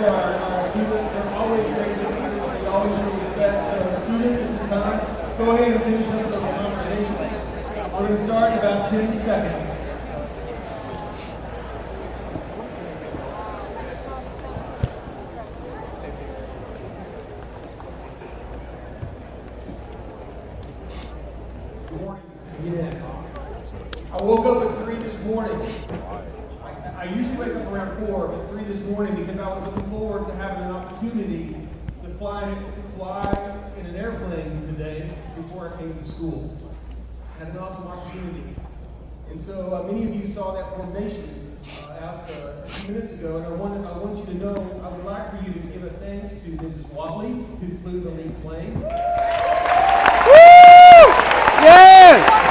our students. They're always great listeners. They always show respect. So students at this time, go ahead and finish up those conversations. We're going to start in about 10 seconds. Good morning again. I woke up at 3 this morning. I usually wake up around 4, but 3 this morning because I was looking forward to having an opportunity to fly in an airplane today before I came to school. I had an awesome opportunity. And so many of you saw that formation out a few minutes ago, and I want you to know I would like for you to give a thanks to Mrs. Watley, who flew the lead plane. Woo! Yeah!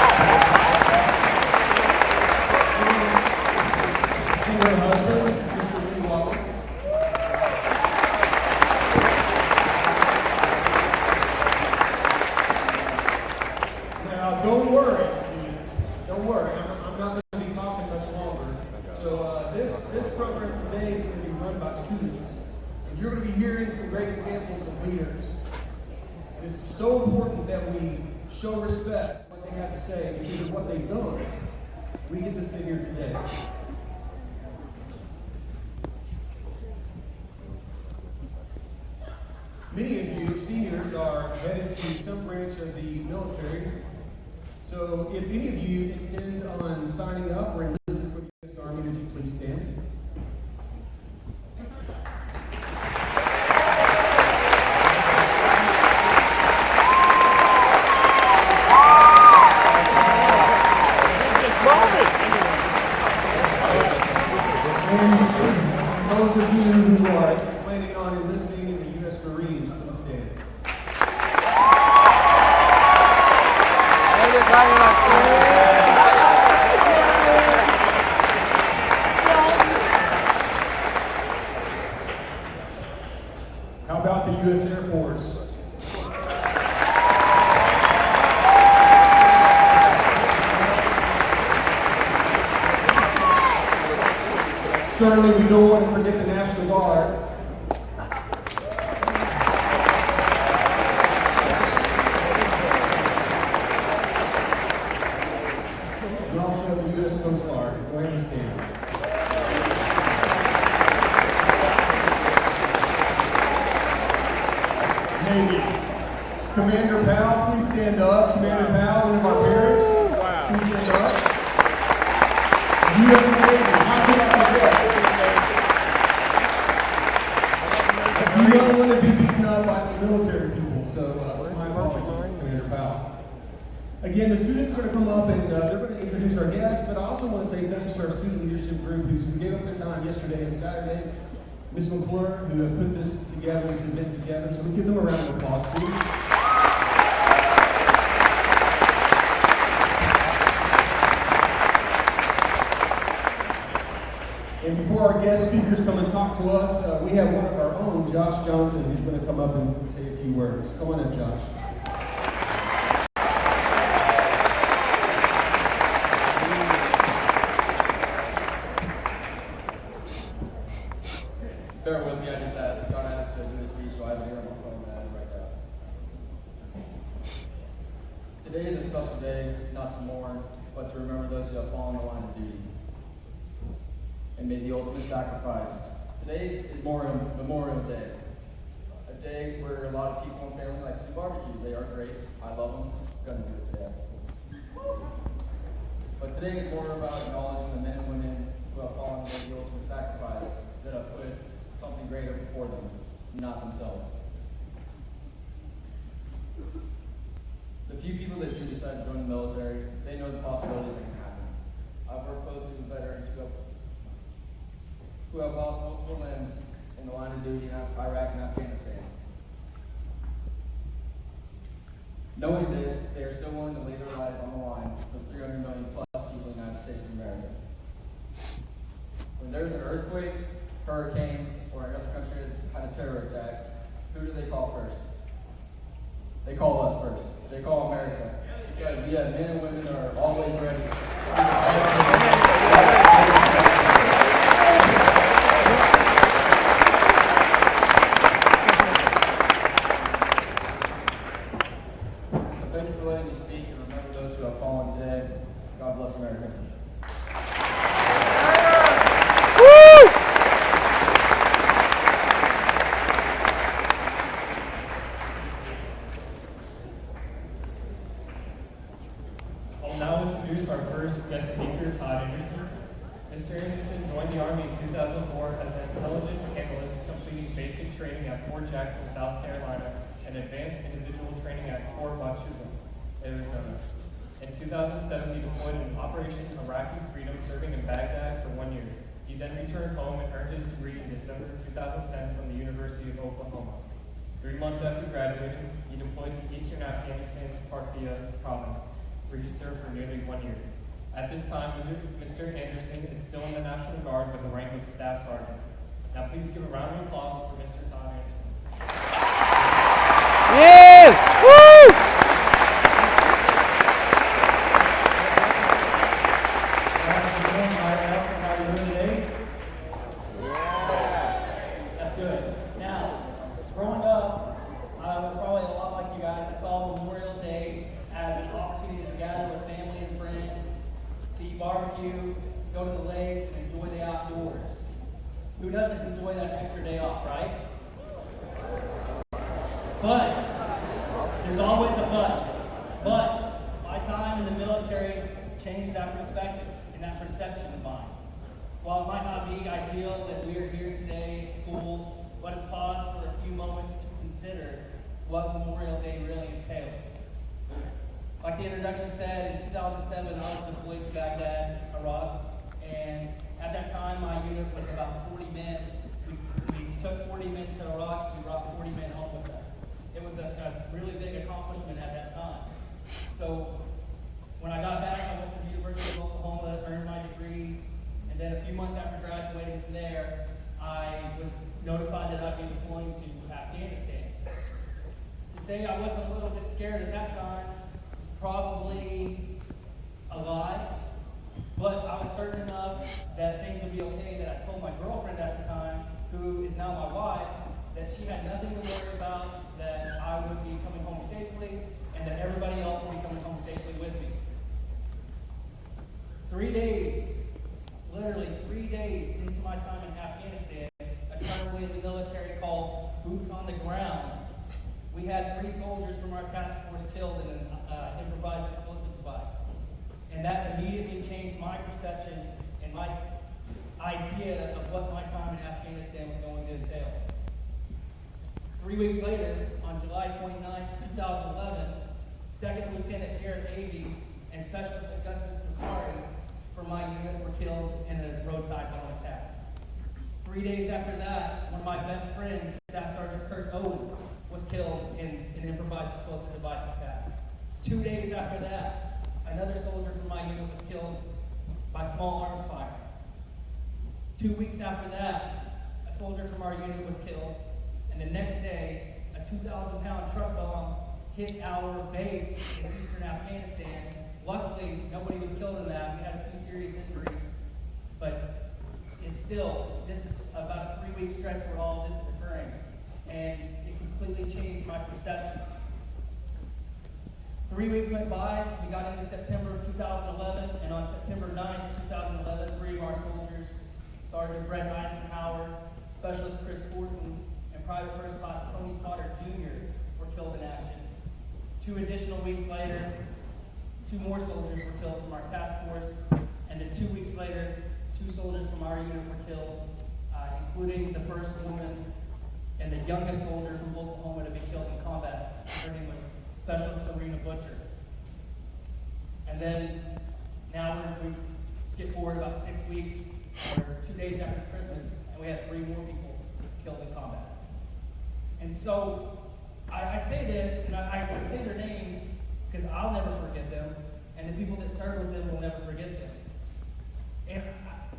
Her husband, Mr. Lee Watley. Now, don't worry, students. Don't worry. I'm not going to be talking much longer. So this program today is going to be run by students. And you're going to be hearing some great examples of leaders. And it's so important that we show respect for what they have to say because of what they've done. We get to sit here today. Many of you seniors are headed to some branch of the military. So if any of you intend on signing up or enlisting for the U.S. Army, would you please stand? And those of you who are planning on enlisting in the U.S. Marines, please stand. How about the U.S. Air Force? Certainly we don't want to forget the National Guard. And also the U.S. Coast Guard. Go ahead and stand. Maybe. Commander Powell, please stand up. Commander Powell, one of our parents. Please stand up. U.S. Navy, how can I forget? You don't want to be beaten up by some military people, so my apologies, Commander Powell. Again, the students are going to come up and they're going to introduce our guests, but I also want to say thanks to our student leadership group who gave up their time yesterday and Saturday. Ms. McClure, who have put this together, this event together, so let's give them a round of applause, please. And before our guest speakers come and talk to us, we have one of our own, Josh Johnson, who's going to come up and say a few words. Come on up, Josh. Bear with me, I just got asked to do this speech, so I have it here on my phone right now. Today is a special day, not to mourn, but to remember those who have fallen in the line of duty and made the ultimate sacrifice. Today is Memorial Day, a day where a lot of people and family like to do barbecues. They are great. I love them. I'm going to do it today. But today is more about acknowledging the men and women who have fallen and made the ultimate sacrifice, that have put something greater before them, not themselves. The few people that do decide to join the military, they know the possibilities that can happen. I've worked closely with veterans who have lost multiple limbs in the line of duty in Iraq and Afghanistan. Knowing this, they are still willing to lay their lives on the line for 300 million plus people in the United States of America. When there's an earthquake, hurricane, or another country has had a terror attack, who do they call first? They call us first. They call America. Because we have men and women that are always ready. Fort Jackson, South Carolina, and advanced individual training at Fort Washington, Arizona. In 2007, he deployed in Operation Iraqi Freedom, serving in Baghdad for 1 year. He then returned home and earned his degree in December 2010 from the University of Oklahoma. 3 months after graduating, he deployed to eastern Afghanistan's Partia province, where he served for nearly 1 year. At this time, Mr. Anderson is still in the National Guard with the rank of Staff Sergeant. Now please give a round of applause for Mr. Todd Anderson. Yeah! Woo! How are you doing today? That's good. Now, growing up, I was probably a lot like you guys. I saw Memorial Day as an opportunity to gather with family and friends, to eat barbecue, go to the lake, and enjoy the outdoors. Who doesn't enjoy that extra day off, right? But there's always a but. But my time in the military changed that perspective and that perception of mine. While it might not be ideal that we are here today at school, let us pause for a few moments to consider what Memorial Day really entails. Like the introduction said, in 2007 I was deployed to Baghdad, Iraq, and at that time my unit was about 40 men. We took 40 men to Iraq, we brought 40 men home with us. It was a really big accomplishment at that time. So when I got back, I went to the University of Oklahoma, earned my degree, and then a few months after graduating from there, I was notified that I'd be deploying to Afghanistan. To say I wasn't a little bit scared at that time was probably a lie, but I was certain enough that things would be okay that I told my girlfriend at the time, who is now my wife, that she had nothing to worry about, that I would be coming home safely, and that everybody else would be coming home safely with me. 3 days, literally 3 days into my time in Afghanistan, a term we in the military call boots on the ground, we had 3 soldiers from our task force killed in an improvised explosive device. And that immediately changed my perception and my idea of what my time in Afghanistan was going to entail. 3 weeks later, on July 29, 2011, Second Lieutenant Jared Avey and Specialist Augustus McCary from my unit were killed in a roadside bomb attack. 3 days after that, one of my best friends, Staff Sergeant Kurt Owen, was killed in an improvised explosive device attack. 2 days after that, another soldier from my unit was killed by small arms fire. 2 weeks after that, a soldier from our unit was killed, and the next day, a 2,000-pound truck bomb hit our base in eastern Afghanistan. Luckily, nobody was killed in that. We had a few serious injuries, but it's still, this is about a 3-week stretch where all this is occurring, and it completely changed my perceptions. 3 weeks went by, we got into September of 2011, and on September 9th, 2011, 3 of our soldiers, Sergeant Brett Eisenhower, Specialist Chris Horton, and Private First Class Tony Potter Jr. were killed in action. 2 additional weeks later, 2 more soldiers were killed from our task force, and then 2 weeks later, 2 soldiers from our unit were killed, including the first woman and the youngest soldier from Oklahoma to be killed in combat. Her name was Specialist Serena Butcher. And then now we skip forward about 6 weeks, or 2 days after Christmas, and we had 3 more people killed in combat. And so I say this, and I say their names because I'll never forget them, and the people that serve with them will never forget them. And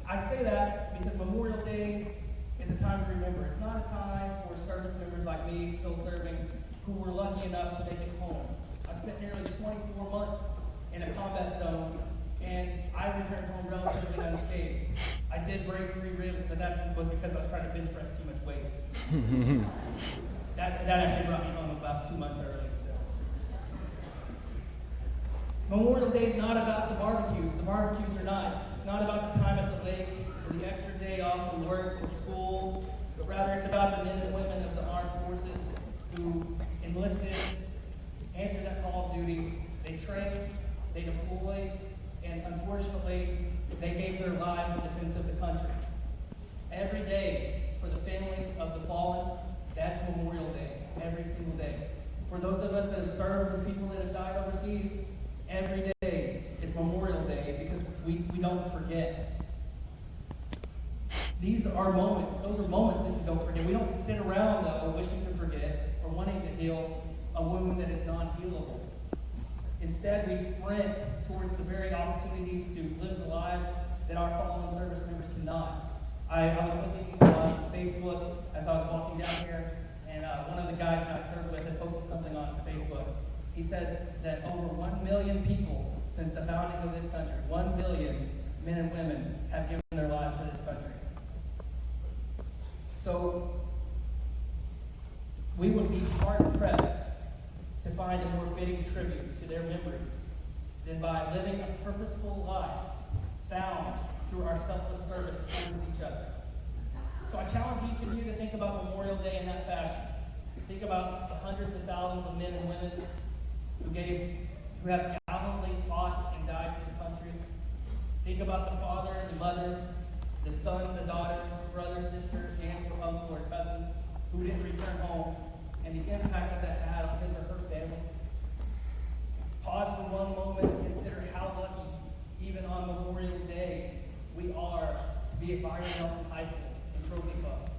I say that because Memorial Day is a time to remember. It's not a time for service members like me still serving who were lucky enough to make it home. I spent nearly 24 months in a combat zone, and I returned home relatively unscathed. I did break 3 ribs, but that was because I was trying to bench press too much weight. That actually brought me home about 2 months early. So. Memorial Day is not about the barbecues. The barbecues are nice. It's not about the time at the lake or the extra day off from work or school, but rather it's about the men and women of the armed forces who enlisted, answered that call of duty. They trained, they deployed, and unfortunately, they gave their lives in defense of the country. Every day, for the families of the fallen, that's Memorial single day. For those of us that have served the people that have died overseas, every day is Memorial Day because we don't forget. These are moments. Those are moments that you don't forget. We don't sit around, though, wishing to forget or wanting to heal a wound that is non-healable. Instead, we sprint towards the very opportunities to live the lives that our fallen service members cannot. I was looking on Facebook as I was walking down here, and one of the guys that I served with had posted something on Facebook. He said that over 1 million people since the founding of this country, 1 million men and women have given their lives for this country. So we would be hard-pressed to find a more fitting tribute to their memories than by living a purposeful life found through our selfless service towards each other. So I challenge each of you to think about Memorial Day in that fashion. Think about the hundreds of thousands of men and women who have gallantly fought and died for the country. Think about the father and the mother, the son, the daughter, brother, sister, aunt, or uncle, or cousin who didn't return home, and the impact that had on his or her family. Pause for one moment and consider how lucky, even on Memorial Day, we are to be at Byron Nelson High School in Trophy Club.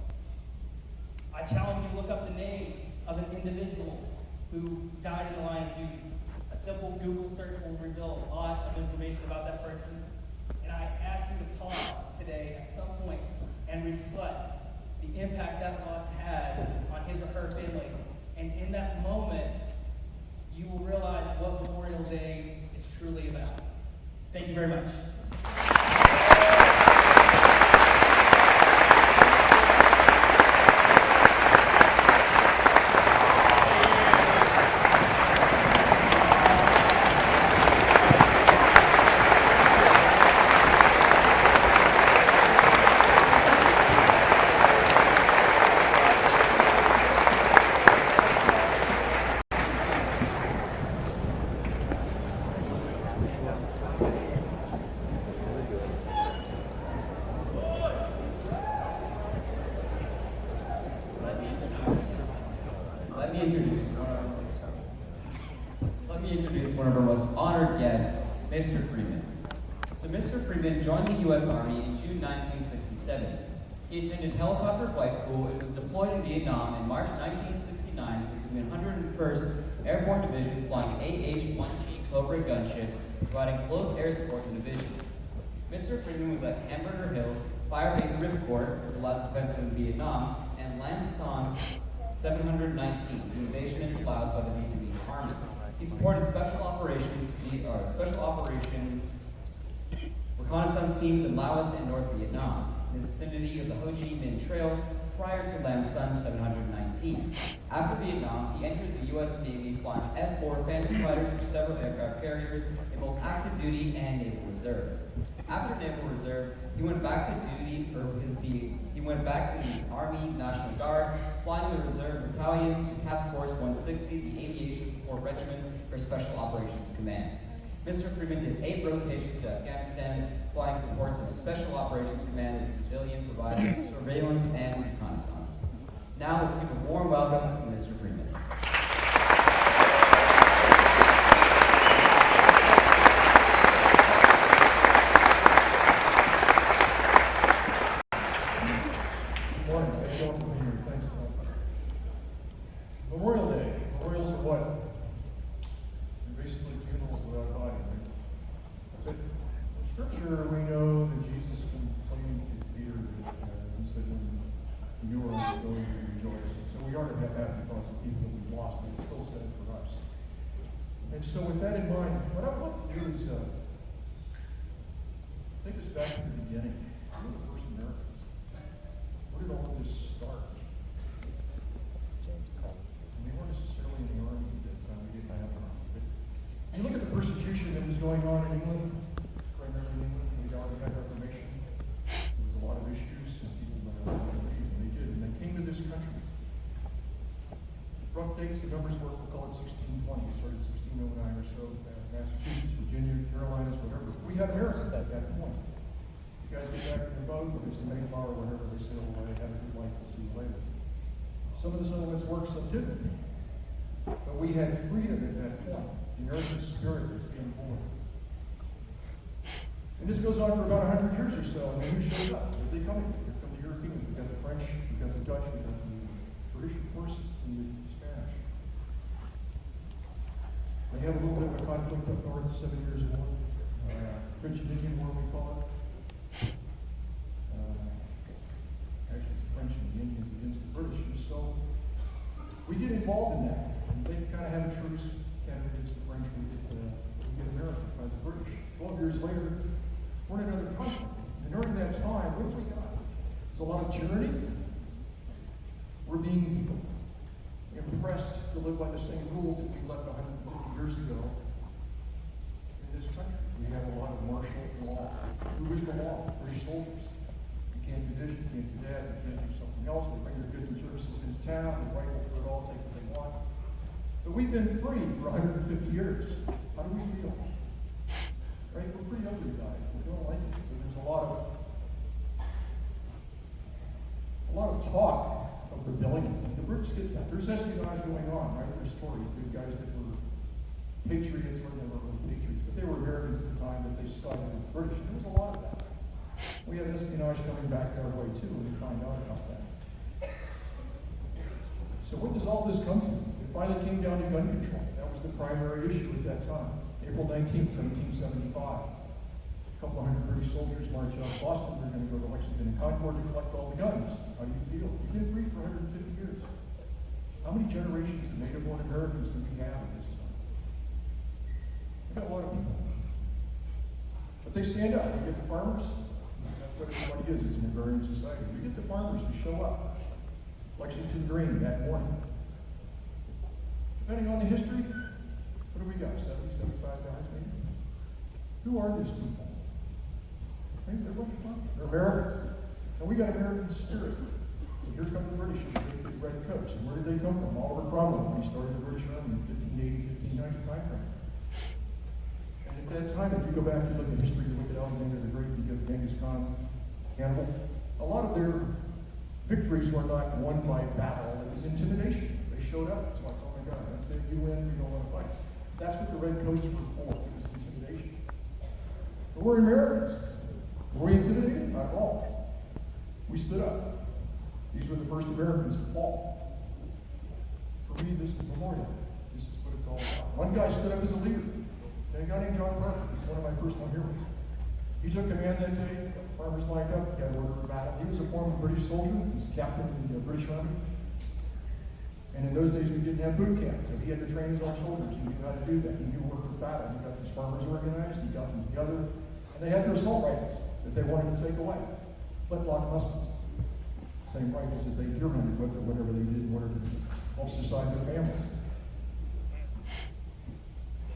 I challenge you to look up the name of an individual who died in the line of duty. A simple Google search will reveal a lot of information about that person. And I ask you to pause today at some point and reflect the impact that loss had on his or her family. And in that moment, you will realize what Memorial Day is truly about. Thank you very much. Let me introduce one of our most honored guests, Mr. Freeman. So Mr. Freeman joined the U.S. Army in June 1967. He attended helicopter flight school and was deployed in Vietnam in March 1969 with the 101st Airborne Division flying AH-1G Cobra gunships, providing close air support to the division. Mr. Freeman was at Hamburger Hill, Fire Base Ripcord, the last offensive in Vietnam, and Lam Son 719, the invasion into Laos by the Vietnamese Army. He supported special operations reconnaissance teams in Laos and North Vietnam, in the vicinity of the Ho Chi Minh Trail, prior to Lam Son 719. After Vietnam, he entered the U.S. Navy flying F-4 Phantom fighters for several aircraft carriers in both active duty and naval reserve. After naval reserve, he went back to the Army National Guard, flying the Reserve Battalion to Task Force 160, the Aviation Support Regiment for Special Operations Command. Mr. Freeman did 8 rotations to Afghanistan, flying supports of Special Operations Command as civilian, providing surveillance and reconnaissance. Now let's give a warm welcome to Mr. Freeman. Memorial Day. Memorials are what? They're basically funerals without a body, right? But in Scripture, we know that Jesus complained to Peter that he said, when you are going to rejoice. And so we are to have happy thoughts of people that we've lost, but it's still said for us. And so with that in mind, what I want to do is take us back to the beginning. We're the first Americans. Where did all of this start? We weren't necessarily in the army that we didn't have an army. But you look at the persecution that was going on in England, primarily in England, we already had Reformation. There was a lot of issues, and people went out and they did, and they came to this country. Rough dates, the numbers were, we'll call it 1620. We started 1609 or so, Massachusetts, Virginia, Carolinas, whatever. We had America at that point. You guys get back to your boat, whether it's the Mayflower or whatever, they sail away, have a good life, we'll see you later. Some of the settlements worked, some didn't. But we had freedom at that point. The American spirit was being born. And this goes on for about 100 years or so, and then who shows up? Where are they coming? Here come the Europeans. We've got the French, we've got the Dutch, we've got the British, of course, and the Spanish. They have a little bit of a conflict up north, 7 Years' War. French and Indian War, we call it. Actually, the French and the Indians against the British. And so we get involved in that. And they kind of have a truce. Canada against the French. We get America by the British. 12 years later, we're in another conflict. And during that time, what have we got? There's a lot of tyranny. We're being impressed to live by the same rules that we left 150 years ago in this country. We have a lot of martial law. Who is the law? British soldiers. You can't do this, you can't do that, you can't do something else. They bring their goods and services into town, they rifle through it all, take what they want. But we've been free for 150 years. How do we feel? Right? We're pretty ugly about it. We don't like it. So there's a lot of talk of rebellion. The Brits get that. There's espionage going on, right? There's stories. There's guys that were patriots, or they were really patriots, but they were Americans at the time that they sided with the British. There was a lot of that. We had espionage coming back our way too, and we find out about that. So what does all this come to? It finally came down to gun control. That was the primary issue at that time. April 19th, 1775. A couple hundred British soldiers march out of Boston. They're going to go to Lexington and Concord to collect all the guns. How do you feel? You've been free for 150 years. How many generations of native-born Americans do we have at this time? We've got a lot of people. But they stand up. You get the farmers. That's what everybody is. It's an agrarian society. You get the farmers to show up. Lexington Green that morning. Depending on the history, what do we got? 70, 75 guys maybe? Who are these people? I think they're a bunch of fun. They're Americans. And we got American spirit. So here come the British in the big red coats. And where did they come from? Oliver Cromwell, when he started the British Army in 1580, 1590 time frame. And at that time, if you go back and look at history, you look at Alexander the Great, you get Genghis Khan, Hannibal, a lot of their victories were not won by battle. It was intimidation. They showed up. It's like, oh my God, if you win, we don't want to fight. That's what the red coats were for. It was intimidation. But we're Americans. Were we intimidated? Not at all. We stood up. These were the first Americans to fall. For me, this is memorial. This is what it's all about. One guy stood up as a leader. A guy named John Parker. He's one of my personal heroes. He took command that day. Farmers lined up. He had order for battle. He was a former British soldier. He was a captain in the British Army. And in those days, we didn't have boot camp. So he had to train his own soldiers. He knew how to do that. He knew work for battle. He got these farmers organized. He got them together. And they had their assault rifles that they wanted to take away. Flintlock muskets. Same rifles that they deer hunted with or whatever they did in order to help society their families.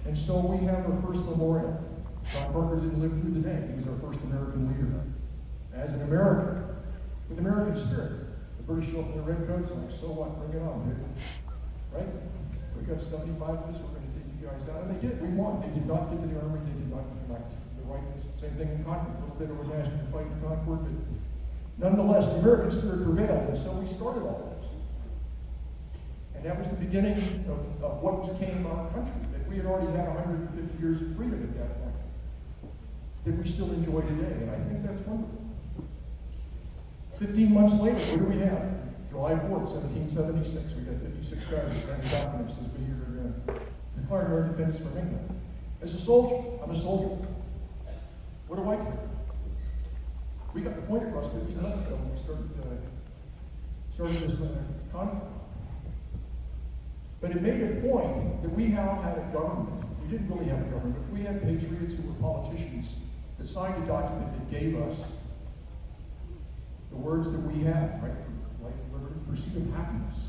And so we have our first memorial. John Parker didn't live through the day. He was our first American leader. As an American, with American spirit, the British show up in their red coats and like, so what? Bring it on, dude. Right? We got 75 of us. We're going to take you guys out. And they did. We won. They did not get to the army. They did not collect the rifles. Same thing in Concord. A little bit of a national fight in Concord, but nonetheless, the American spirit prevailed. And so we started all this. And that was the beginning of what became our country. That we had already had 150 years of freedom at that point. That we still enjoy today. And I think that's wonderful. 15 months later, what do we have? July 4th, 1776. We got 56 guys signing documents as we declared our independence from England. As a soldier, I'm a soldier. What do I care? We got the point across 15 months ago when we started this conflict. But it made a point that we now had a government. We didn't really have a government, but we had patriots who were politicians that signed a document that gave us the words that we have, right? Life, liberty, pursuit of happiness.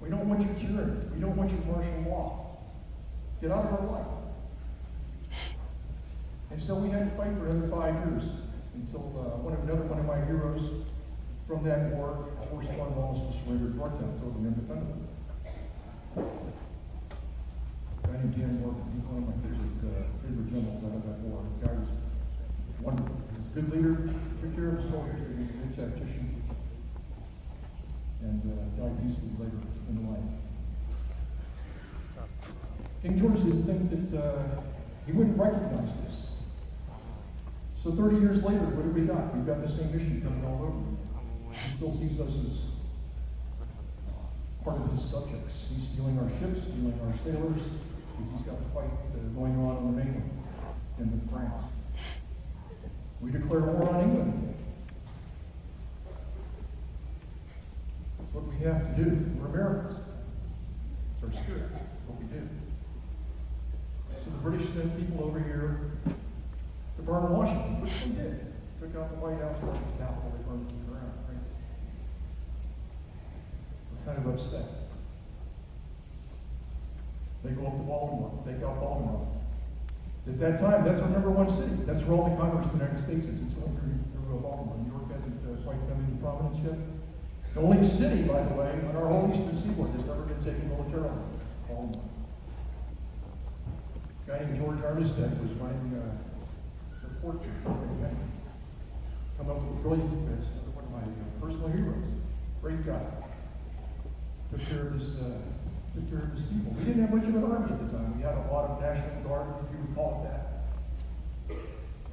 We don't want your tyranny. We don't want your martial law. Get out of our life. And so we had to fight for another 5 years until another one of my heroes from that war, Forrest Cornwallis, was surrendered Yorktown, totally undefendable. A guy named Dan Morgan, he's one of my favorite generals out of that war. The guy was wonderful. He was a good leader, took care of his soldiers, he was a good tactician, and died peacefully later in life. King George didn't think that he wouldn't recognize this. So 30 years later, what do we got? We've got the same issue coming all over. He still sees us as part of his subjects. He's stealing our ships, stealing our sailors, because he's got the fight going on the mainland and with France. We declare war on England. It's what we have to do. We're Americans. It's our spirit. It's what we do. So the British sent people over here to burn Washington, which they did. Took out the White House, burned the Capitol, they burned it around, right? We're kind of upset. They go up to Baltimore, take out Baltimore. At that time, that's our number one city. That's where all the Congress of the United States is. It's going through Baltimore. New York hasn't quite come into prominence yet. The only city, by the way, on our whole eastern seaboard that's never been taken militarily. Baltimore. A guy named George Armistead was running the fort there. Come up with a brilliant defense. Another one of my personal heroes. Great guy. Took care of his people. We didn't have much of an army at the time. We had a lot of National Guard, if you would call it that.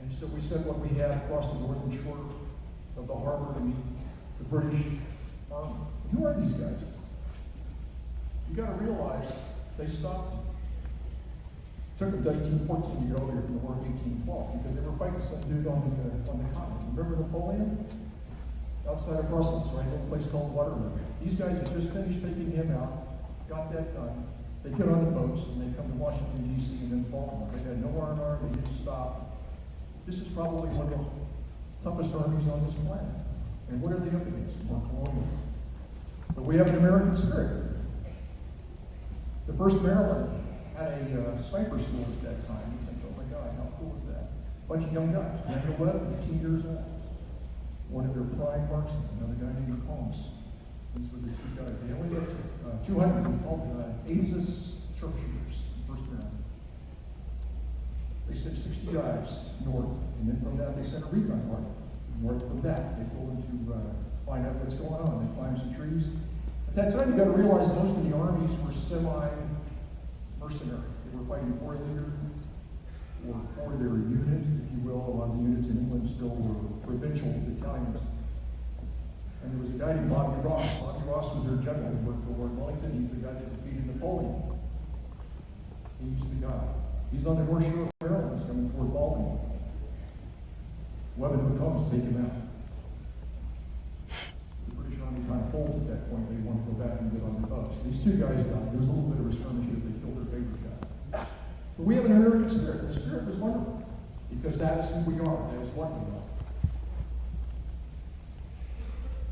And so we sent what we had across the northern shore of the harbor to meet the British army. Who are these guys? You got to realize they stopped. It took them to 1814 to get over here from the war of 1812 because they were fighting some dude on the continent. Remember Napoleon? Outside of Brussels, right? A place called Waterloo. These guys had just finished taking him out. Got that done. They get on the boats and they come to Washington, D.C. and then Baltimore. They had no R&R, they didn't stop. This is probably one of the toughest armies on this planet. And what are they up against? More colonial. But we have an American spirit. The 1st Maryland had a sniper school at that time. You think, oh my God, how cool is that? Bunch of young guys, 9 to 11, 15 years old. One of their prime marksmen, another guy named Holmes. These were the two guys. They only got 200 called ACES sharpshooters, 1st Maryland. They sent 60 guys north, and then from that they sent a recon party. North from that, they told them to find out what's going on. They climbed some trees. At that time, you got to realize most of the armies were semi-mercenary. They were fighting for their unit, if you will. A lot of the units in England still were provincial battalions. And there was a guy named Bobby Ross. Bobby Ross was their general. He worked for Lord Wellington. He's the guy that defeated Napoleon. He's the guy. He's on the North Shore of Maryland. He's coming toward Baltimore. Weapon becomes take him out. The British Army kind of folds at that point. They want to go back and get on their boats. These two guys died. There was a little bit of a skirmish if they killed their favorite guy. But we have an American spirit. The spirit was wonderful because that is who we are. That is what we are.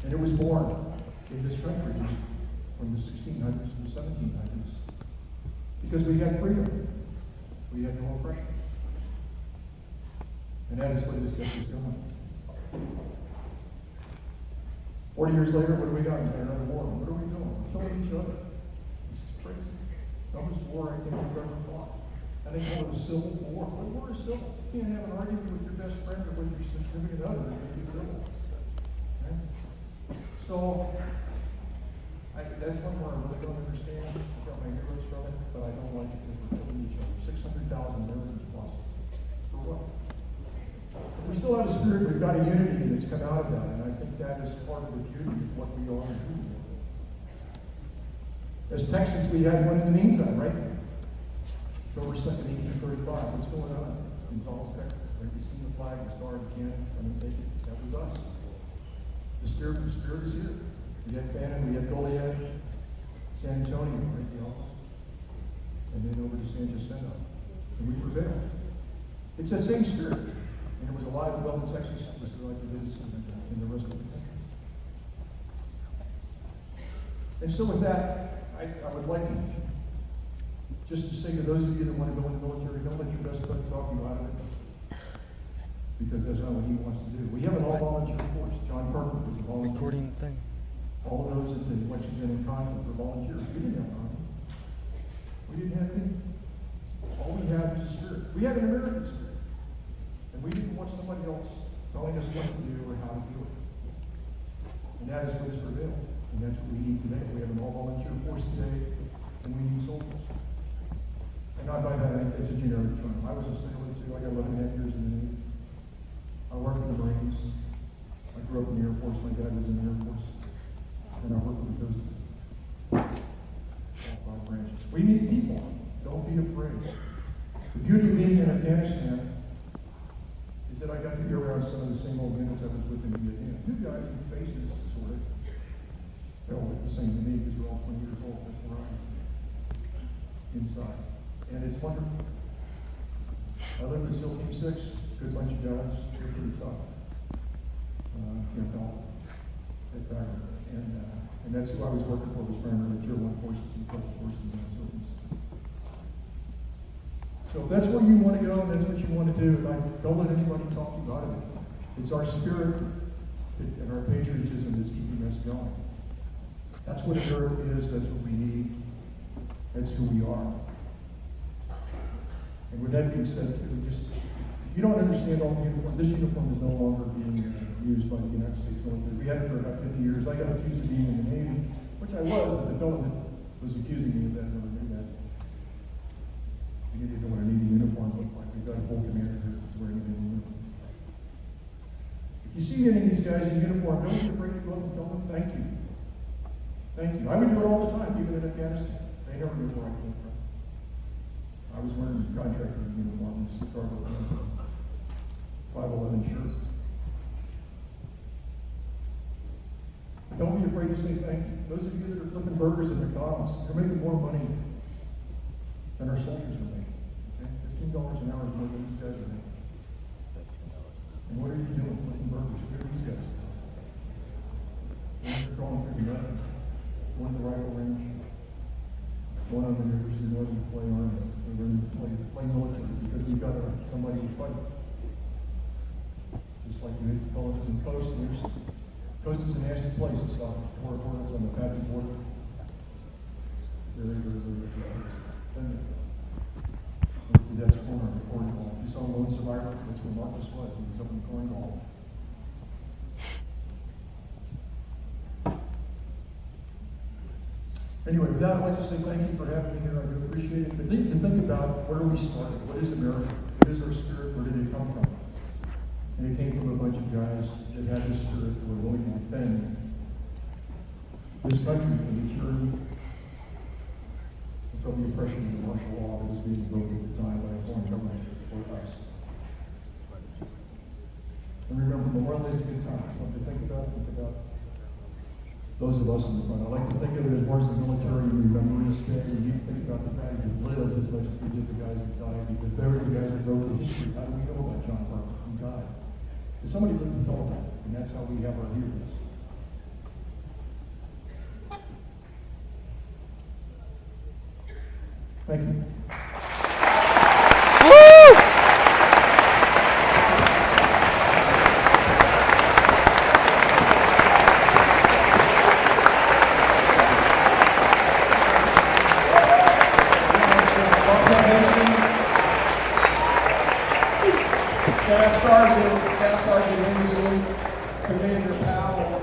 And it was born in this country from the 1600s to the 1700s because we had freedom. We had no oppression. And that is where this stuff is going. 40 years later, what do we got? We got another war. What are we doing? We're killing each other. This is crazy. Dumbest war I think we've ever fought. I think call it a civil war. What war is civil? You can't have an argument with your best friend or with your significant other and make it civil. Okay? So, that's one word I really don't understand. I got my heroes from it, but I don't like it because we're killing each other. 600,000 Americans lost. For what? We still have a spirit, we've got a unity that's come out of that, and I think that is part of the beauty of what we are and who we are. As Texans, we had one in the meantime, right? October 2nd, 1835. What's going on in Dallas, Texas? Right? We've seen the flag, the star of Canada, and take it. That was us. The spirit is here. We had Bannon, we had Goliad, San Antonio, right? The Alps, and then over to San Jacinto. And we prevailed. It's that same spirit. And it was alive and well in Texas, just like it is in the rest of the country. And so with that, I would like just to say to those of you that want to go in the military, don't let your best friend talk you out of it. Because that's not what he wants to do. We have an all-volunteer force. John Parker was a volunteer. Recording thing. All of those at the Lexington and Concord were volunteers. We didn't have army. We didn't have anything. All we have is a spirit. We have an American spirit. And we didn't want somebody else telling us what to do or how to do it. And that is what has prevailed. And that's what we need today. We have an all-volunteer force today, and we need soldiers. by that, it's a generic term. I was a sailor too. I got 11.5 years in the Navy. I worked in the Marines. I grew up in the Air Force. My dad was in the Air Force. And I worked with the Coast Guard. All 5 branches. We need people. Don't be afraid. The beauty of being in Afghanistan is that I got to be around some of the same old units I was with in Vietnam. Two guys with faces, sort of. They're all the same to me because we're all 20 years old. That's where I am. Inside. And it's wonderful. I live with SEAL Team 6, good bunch of guys, they're pretty tough. Can't help at byron. And that's who I was working for, was primarily Tier 1 forces and Special Forces and SEAL Teams. So if that's where you want to go, and that's what you want to do, don't let anybody talk you out of it. It's our spirit and our patriotism that's keeping us going. That's what America is, that's what we need. That's who we are. And with that being said, if you don't understand all the uniform, this uniform is no longer being used by the United States military. We had it for about 50 years. I got accused of being in the Navy, which I was, but the fellow that was accusing me of that never knew that. You didn't know what a Navy uniform looked like. We've got a full commander here that's wearing a Navy uniform. If you see any of these guys in uniform, don't be afraid to go up and tell them thank you. Thank you. I would do it all the time, even in Afghanistan. They never knew where I came from. I was wearing contractor uniforms, cargo pants, 511 shirts. Don't be afraid to say thank you. Those of you that are flipping burgers at McDonald's, you're making more money than our soldiers are making. Okay? $15 an hour is more than these guys are making. And what are you doing flipping burgers? What are these guys doing? They're going through nothing. Going to the rifle range. Going on the University of Northern to play Army. We're going to play military because we've got somebody to fight. Just like the fellows in Coast. Coast is a nasty place. It's got 4 portals on the Pappy border. Very, very, very good. That's corner of the Cornwall. If you saw Lone Survivor, that's where Marcus was. He was up in Cornwall. Anyway, with that, I'd like to say thank you for having me here. I do appreciate it. But think about where we started. What is America? What is our spirit? Where did it come from? And it came from a bunch of guys that had this spirit that were willing to defend this country from the tyranny, from the oppression of the martial law that was being invoked at the time by a foreign government for us. And remember, Memorial Day is a good time. Something to think about those of us in the front. I like to think of it as more as the military remembrance day. You think about the guys who lived as much as we did the guys who died, because there was the guys that wrote the history. How do we know about John Parker who died? Because somebody lived and told that, and that's how we have our heroes. Thank you. Staff Sergeant Anderson, Commander Powell,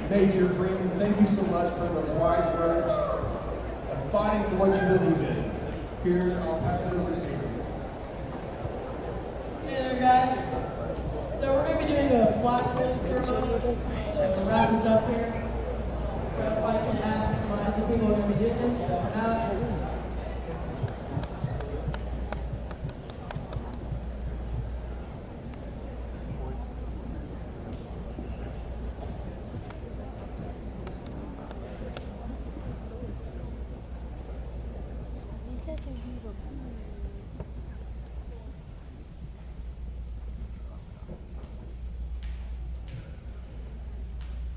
Major Freeman, thank you so much for those wise words of fighting for what you believe in. Here, I'll pass it over to Adrian. Hey there, guys. So we're going to be doing a flag putting ceremony to wrap this up here. So if I can ask the people who are going to be doing this to come out.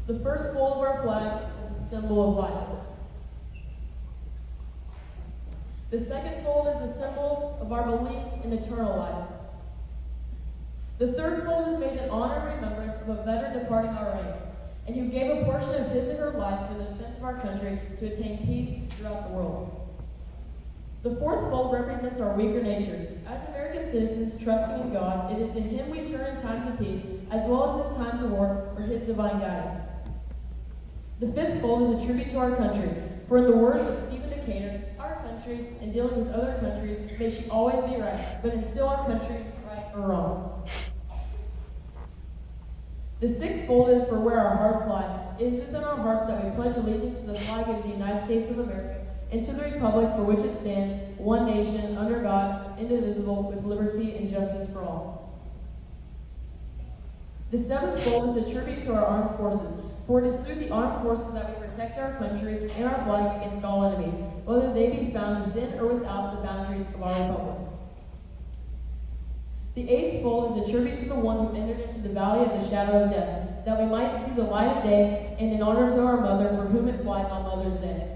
The first fold of our flag is a symbol of life. The second fold is a symbol of our belief in eternal life. The third fold is made in honor and remembrance of a veteran departing our ranks, and who gave a portion of his or her life for the defense of our country to attain peace throughout the world. The fourth fold represents our weaker nature. As American citizens trusting in God, it is to Him we turn in times of peace, as well as in times of war, for His divine guidance. The fifth fold is a tribute to our country, for in the words of Stephen Decatur, our our country and dealing with other countries, may she always be right, but instill our country right or wrong. The sixth fold is for where our hearts lie. It is within our hearts that we pledge allegiance to the flag of the United States of America and to the republic for which it stands, one nation, under God, indivisible, with liberty and justice for all. The seventh fold is a tribute to our armed forces, for it is through the armed forces that we protect our country and our flag against all enemies, whether they be found within or without the boundaries of our republic. The eighth fold is a tribute to the one who entered into the valley of the shadow of death, that we might see the light of day, and in honor to our mother, for whom it flies on Mother's Day.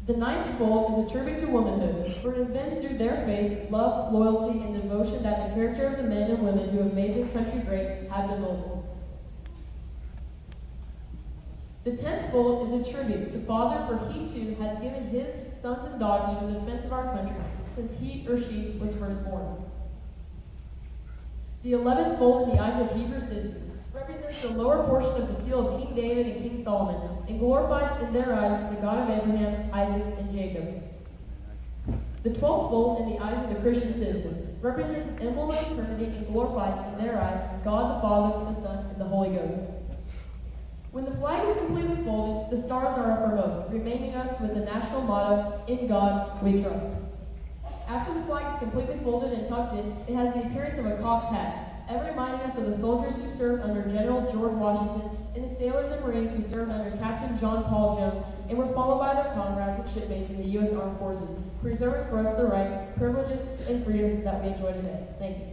The ninth fold is a tribute to womanhood, for it has been through their faith, love, loyalty, and devotion that the character of the men and women who have made this country great have been molded. The 10th fold is a tribute to Father, for he too has given his sons and daughters for the defense of our country, since he or she was first born. The 11th fold in the eyes of Hebrew citizens represents the lower portion of the seal of King David and King Solomon, and glorifies in their eyes the God of Abraham, Isaac, and Jacob. The 12th fold in the eyes of the Christian citizen represents the emblem of eternity and glorifies in their eyes God the Father, the Son, and the Holy Ghost. When the flag is completely folded, the stars are uppermost, remaining us with the national motto, "In God We Trust." After the flag is completely folded and tucked in, it has the appearance of a cocked hat, ever reminding us of the soldiers who served under General George Washington and the sailors and Marines who served under Captain John Paul Jones and were followed by their comrades and shipmates in the U.S. Armed Forces, preserving for us the rights, privileges, and freedoms that we enjoy today. Thank you.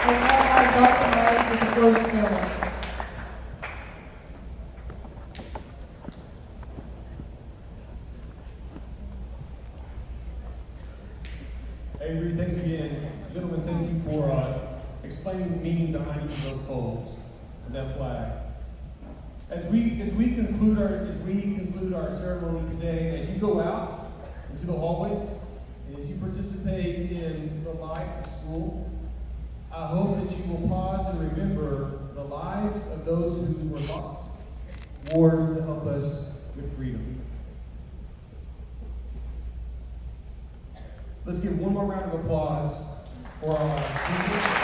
And now I Dr. Myers with the closing ceremony. Hey, Reed, thanks again. Gentlemen, thank you for explaining the meaning behind each of those folds of that flag. As we conclude our ceremony today, as you go out into the hallways, and as you participate in the life of school, I hope that you will pause and remember the lives of those who were lost, war to help us with freedom. Let's give one more round of applause for our students.